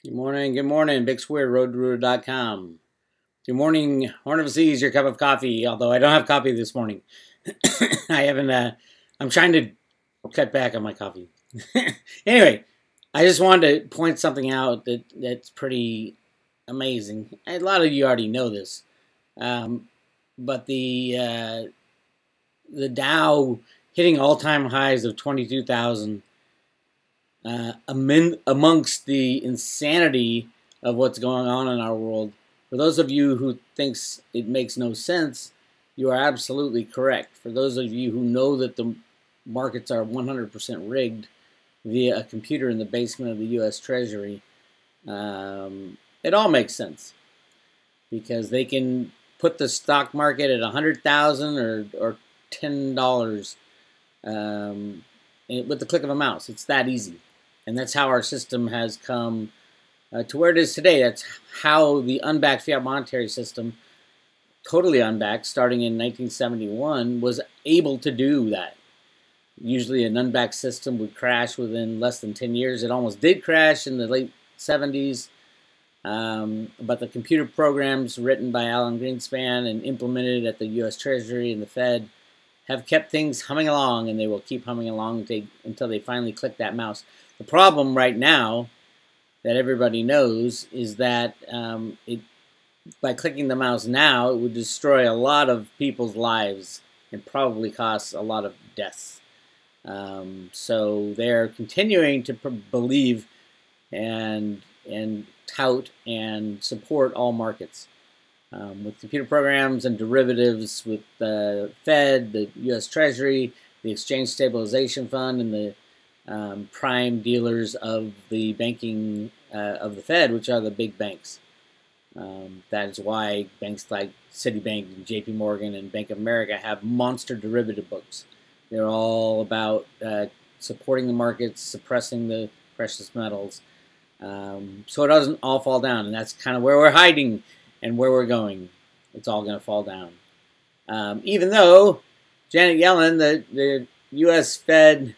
Good morning, Bix Weir, roadrooter.com. Good morning, Horn of the Seas, your cup of coffee, although I don't have coffee this morning. I haven't, I'm trying to cut back on my coffee. Anyway, I just wanted to point something out that's pretty amazing. A lot of you already know this, but the Dow hitting all-time highs of 22,000 amongst the insanity of what's going on in our world. For those of you who thinks it makes no sense, you are absolutely correct. For those of you who know that the markets are 100% rigged via a computer in the basement of the U.S. Treasury, it all makes sense. Because they can put the stock market at 100,000 or $10 with the click of a mouse. It's that easy. And that's how our system has come to where it is today. That's how the unbacked fiat monetary system, totally unbacked, starting in 1971, was able to do that. Usually an unbacked system would crash within less than 10 years. It almost did crash in the late 70s. But the computer programs written by Alan Greenspan and implemented at the U.S. Treasury and the Fed have kept things humming along, and they will keep humming along until they finally click that mouse. The problem right now that everybody knows is that by clicking the mouse now, it would destroy a lot of people's lives and probably cause a lot of deaths. So they're continuing to believe and tout and support all markets. With computer programs and derivatives, with the Fed, the U.S. Treasury, the Exchange Stabilization Fund, and the prime dealers of the banking of the Fed, which are the big banks. That is why banks like Citibank and JP Morgan and Bank of America have monster derivative books. They're all about supporting the markets, suppressing the precious metals, so it doesn't all fall down. And that's kind of where we're hiding and where we're going. It's all going to fall down. Even though Janet Yellen, the U.S. Fed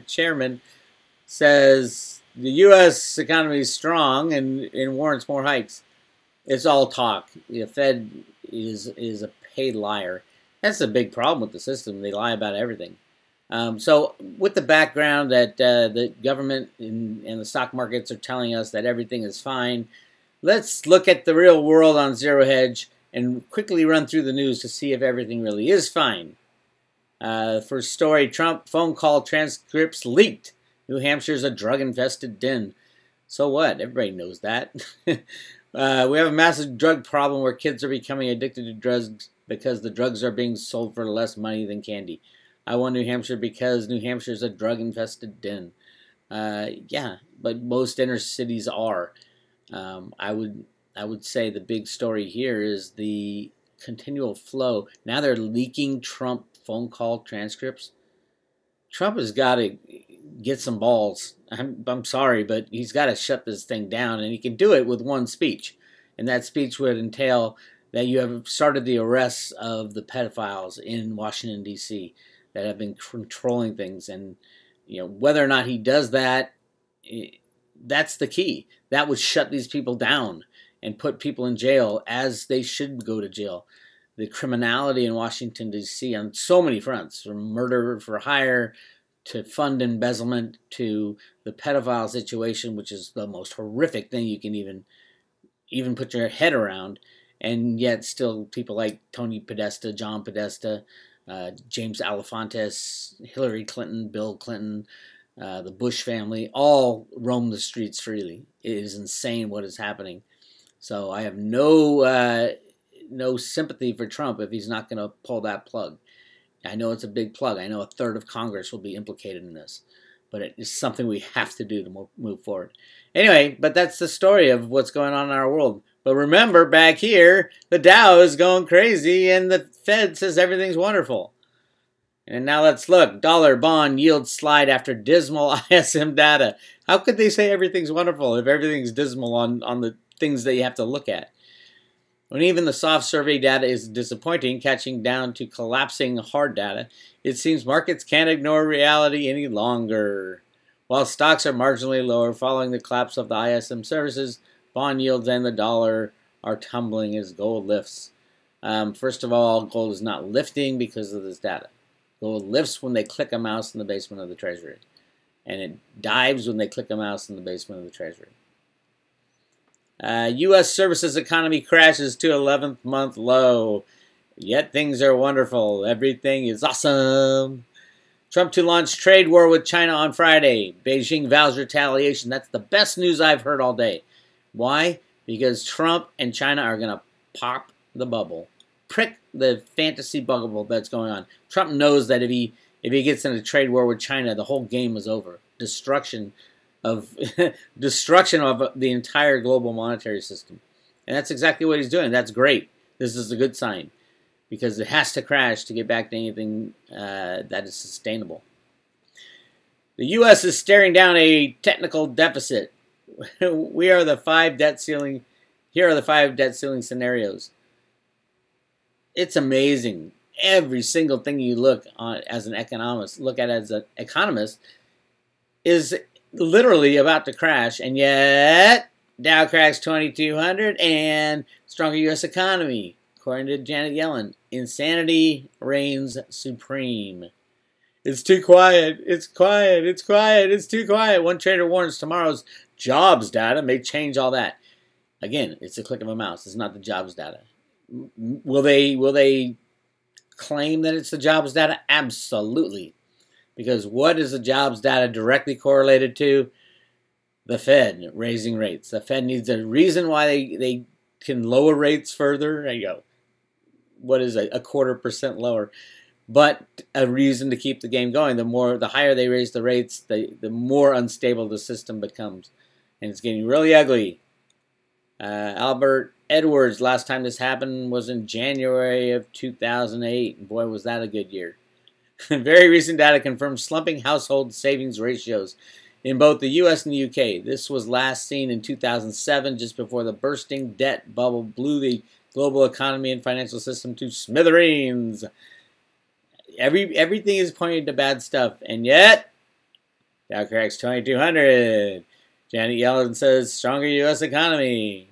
chairman, says the U.S. economy is strong and warrants more hikes. It's all talk. The Fed is a paid liar. That's a big problem with the system. They lie about everything. So with the background that the government and the stock markets are telling us that everything is fine, let's look at the real world on Zero Hedge and quickly run through the news to see if everything really is fine. First story, Trump phone call transcripts leaked. New Hampshire's a drug-infested den. So what? Everybody knows that. We have a massive drug problem where kids are becoming addicted to drugs because the drugs are being sold for less money than candy. I won New Hampshire because New Hampshire's a drug-infested den. Yeah, but most inner cities are. I would say the big story here is the continual flow. Now they're leaking Trump phone call transcripts. Trump has got to get some balls. I'm sorry, but he's got to shut this thing down, and he can do it with one speech. And that speech would entail that you have started the arrests of the pedophiles in Washington, D.C. that have been controlling things. And whether or not he does that, that's the key. That would shut these people down and put people in jail as they should go to jail. The criminality in Washington, D.C. on so many fronts, from murder for hire to fund embezzlement to the pedophile situation, which is the most horrific thing you can even put your head around. And yet still people like Tony Podesta, John Podesta, James Alefantis, Hillary Clinton, Bill Clinton, the Bush family, all roam the streets freely. It is insane what is happening. So I have no sympathy for Trump if he's not going to pull that plug. I know it's a big plug. I know a third of Congress will be implicated in this. But it is something we have to do to move forward. Anyway, but that's the story of what's going on in our world. But remember, back here, the Dow is going crazy and the Fed says everything's wonderful. And now let's look. Dollar bond yield slide after dismal ISM data. How could they say everything's wonderful if everything's dismal on the things that you have to look at? When even the soft survey data is disappointing, catching down to collapsing hard data, it seems markets can't ignore reality any longer. While stocks are marginally lower following the collapse of the ISM services, bond yields and the dollar are tumbling as gold lifts. First of all, gold is not lifting because of this data. Gold lifts when they click a mouse in the basement of the Treasury. And it dives when they click a mouse in the basement of the Treasury. U.S. services economy crashes to 11th month low. Yet things are wonderful. Everything is awesome. Trump to launch trade war with China on Friday. Beijing vows retaliation. That's the best news I've heard all day. Why? Because Trump and China are going to pop the bubble. Prick the fantasy bubble that's going on. Trump knows that if he gets in a trade war with China, the whole game is over. Destruction of the entire global monetary system. And that's exactly what he's doing. That's great. This is a good sign, because it has to crash to get back to anything that is sustainable. The U.S. is staring down a technical deficit. Here are the 5 debt ceiling scenarios. It's amazing. Every single thing you look at as an economist is literally about to crash, and yet Dow cracks 2,200 and stronger U.S. economy. According to Janet Yellen, insanity reigns supreme. It's too quiet. It's quiet. It's quiet. It's too quiet. One trader warns tomorrow's jobs data may change all that. Again, it's a click of a mouse. It's not the jobs data. Will they claim that it's the jobs data? Absolutely. Because what is the jobs data directly correlated to? The Fed raising rates. The Fed needs a reason why they can lower rates further. There you go. What is a 0.25% lower? But a reason to keep the game going. The higher they raise the rates, the more unstable the system becomes. And it's getting really ugly. Albert Edwards, last time this happened was in January of 2008. And boy, was that a good year. Very recent data confirms slumping household savings ratios in both the U.S. and the U.K. This was last seen in 2007, just before the bursting debt bubble blew the global economy and financial system to smithereens. Everything is pointing to bad stuff, and yet Dow cracks 2,200. Janet Yellen says stronger U.S. economy.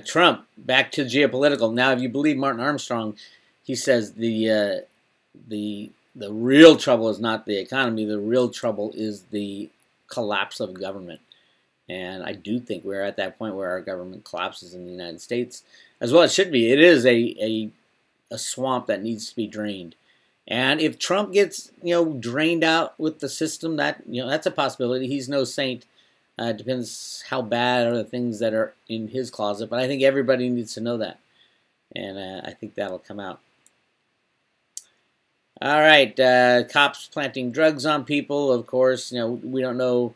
Trump, back to geopolitical. Now, if you believe Martin Armstrong, he says the real trouble is not the economy. The real trouble is the collapse of government. And I do think we're at that point where our government collapses in the United States, as well it should be. It is a swamp that needs to be drained. And if Trump gets drained out with the system, that's a possibility. He's no saint. Depends how bad are the things that are in his closet. But I think everybody needs to know that. And I think that'll come out. All right, cops planting drugs on people. Of course, we don't know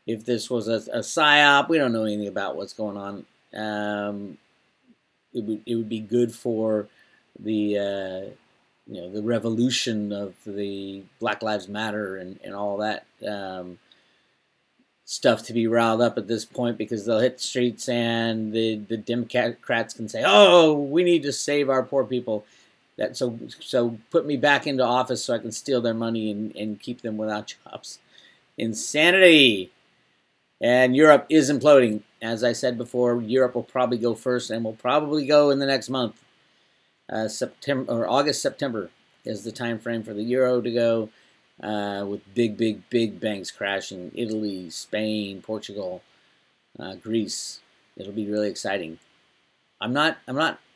if this was a psyop. We don't know anything about what's going on. It would be good for the the revolution of the Black Lives Matter and all that stuff to be riled up at this point, because they'll hit the streets and the Democrats can say, "Oh, we need to save our poor people." So put me back into office so I can steal their money and keep them without jobs. Insanity. And Europe is imploding. As I said before, Europe will probably go first and will probably go in the next month. August, September is the time frame for the euro to go, with big banks crashing. Italy, Spain, Portugal, Greece. It'll be really exciting. I'm not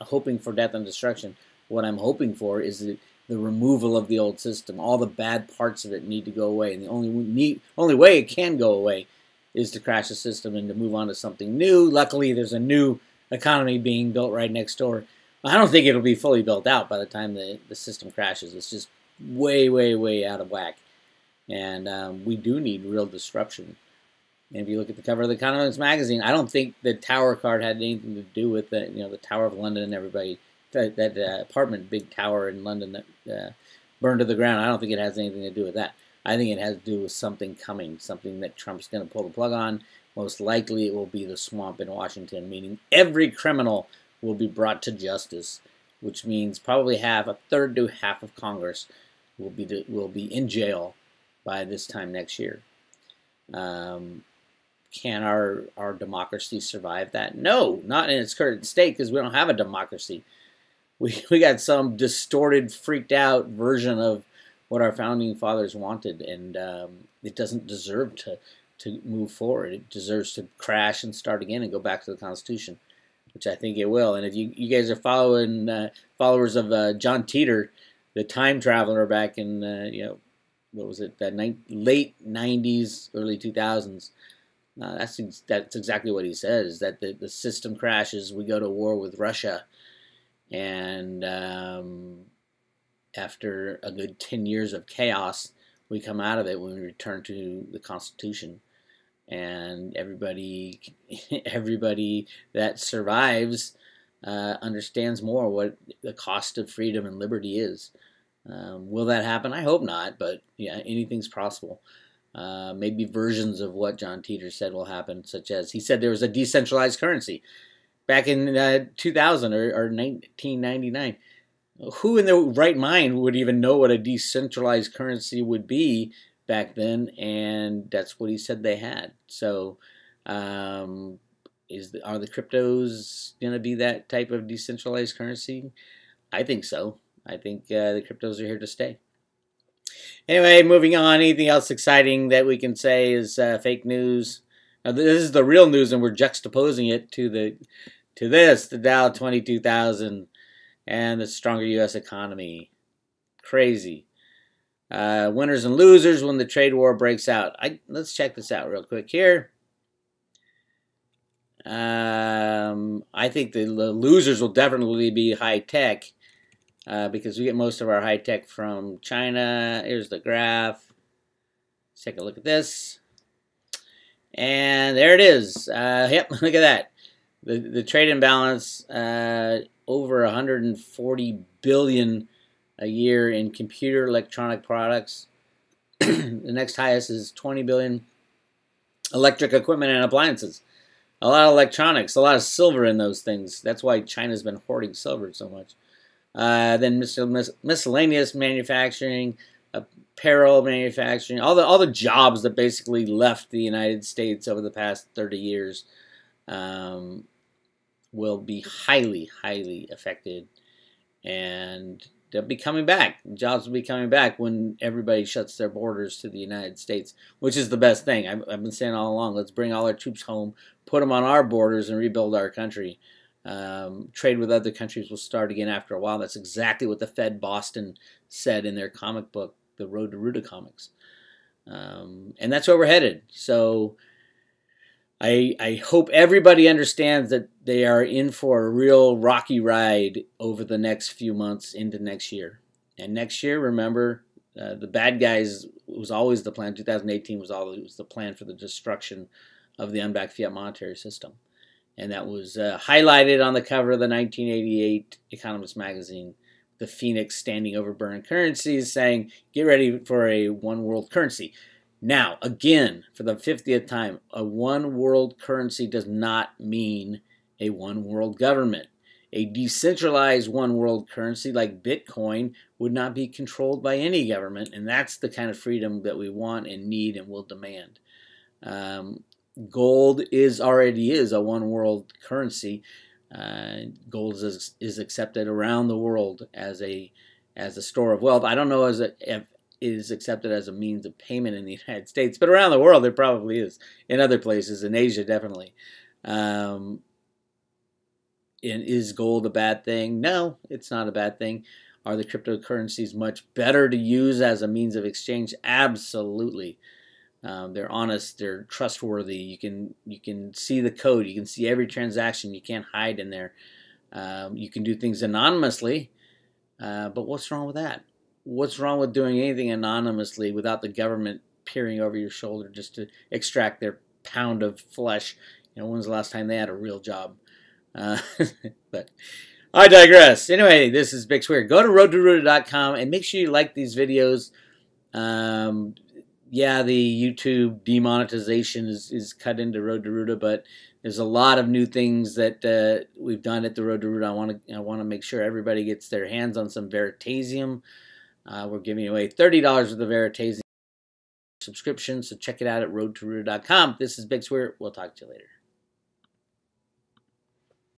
hoping for death and destruction. What I'm hoping for is the removal of the old system. All the bad parts of it need to go away, and the only way it can go away is to crash the system and to move on to something new. Luckily, there's a new economy being built right next door. I don't think it'll be fully built out by the time the system crashes. It's just way out of whack, and we do need real disruption. And if you look at the cover of the Economist magazine, I don't think the tower card had anything to do with the Tower of London and everybody. That apartment, big tower in London that burned to the ground. I don't think it has anything to do with that. I think it has to do with something coming, something that Trump's going to pull the plug on. Most likely it will be the swamp in Washington, meaning every criminal will be brought to justice, which means probably a third to half of Congress will be in jail. by this time next year. Can our democracy survive that? No, not in its current state, because we don't have a democracy. We got some distorted, freaked out version of what our founding fathers wanted, and it doesn't deserve to move forward. It deserves to crash and start again and go back to the Constitution, which I think it will. And if you guys are followers of John Teeter, the time traveler back in what was it, that late 90s, early 2000s, that's exactly what he says, that the system crashes, we go to war with Russia, and after a good 10 years of chaos, we come out of it when we return to the Constitution. And everybody that survives understands more what the cost of freedom and liberty is. Will that happen? I hope not, but yeah, anything's possible. Maybe versions of what John Teeter said will happen, such as he said there was a decentralized currency back in 2000 or 1999. Who in their right mind would even know what a decentralized currency would be back then? And that's what he said they had. So are the cryptos going to be that type of decentralized currency? I think so. I think the cryptos are here to stay. Anyway, moving on. Anything else exciting that we can say is fake news? Now, this is the real news, and we're juxtaposing it to the Dow 22,000 and the stronger U.S. economy. Crazy. Winners and losers when the trade war breaks out. Let's check this out real quick here. I think the losers will definitely be high tech. Because we get most of our high tech from China. Here's the graph. Let's take a look at this. And there it is. Yep, look at that. The trade imbalance, over 140 billion a year in computer electronic products. The next highest is 20 billion electric equipment and appliances. A lot of electronics, a lot of silver in those things. That's why China's been hoarding silver so much. Then miscellaneous manufacturing, apparel manufacturing, all the jobs that basically left the United States over the past 30 years will be highly, highly affected, and they'll be coming back. Jobs will be coming back when everybody shuts their borders to the United States, which is the best thing. I've been saying all along, let's bring all our troops home, put them on our borders, and rebuild our country. Trade with other countries will start again after a while. That's exactly what the Fed Boston said in their comic book, The Road to Ruta Comics. And that's where we're headed. So I hope everybody understands that they are in for a real rocky ride over the next few months into next year. And next year, remember, the bad guys was always the plan. 2018 was always the plan for the destruction of the unbacked fiat monetary system. And that was highlighted on the cover of the 1988 Economist magazine, the phoenix standing over burned currencies saying, get ready for a one world currency. Now, again, for the 50th time, a one world currency does not mean a one world government. A decentralized one world currency like Bitcoin would not be controlled by any government, and that's the kind of freedom that we want and need and will demand. Gold already is a one world currency. Gold is accepted around the world as a store of wealth. I don't know if it is accepted as a means of payment in the United States, but around the world it probably is. In other places, in Asia definitely. And is gold a bad thing? No, it's not a bad thing. Are the cryptocurrencies much better to use as a means of exchange? Absolutely. They're honest, they're trustworthy. You can see the code, you can see every transaction, you can't hide in there. You can do things anonymously, but what's wrong with that? What's wrong with doing anything anonymously without the government peering over your shoulder just to extract their pound of flesh? You know, when's the last time they had a real job? But I digress. Anyway, this is Bix Weir. Go to roadtoruta.com and make sure you like these videos. Yeah, the YouTube demonetization is cut into Road to Ruta, but there's a lot of new things that we've done at the Road to Ruta. I want to make sure everybody gets their hands on some Veritasium. We're giving away $30 worth of Veritasium. subscription, so check it out at roadtoruler.com. This is Bix Weir. We'll talk to you later.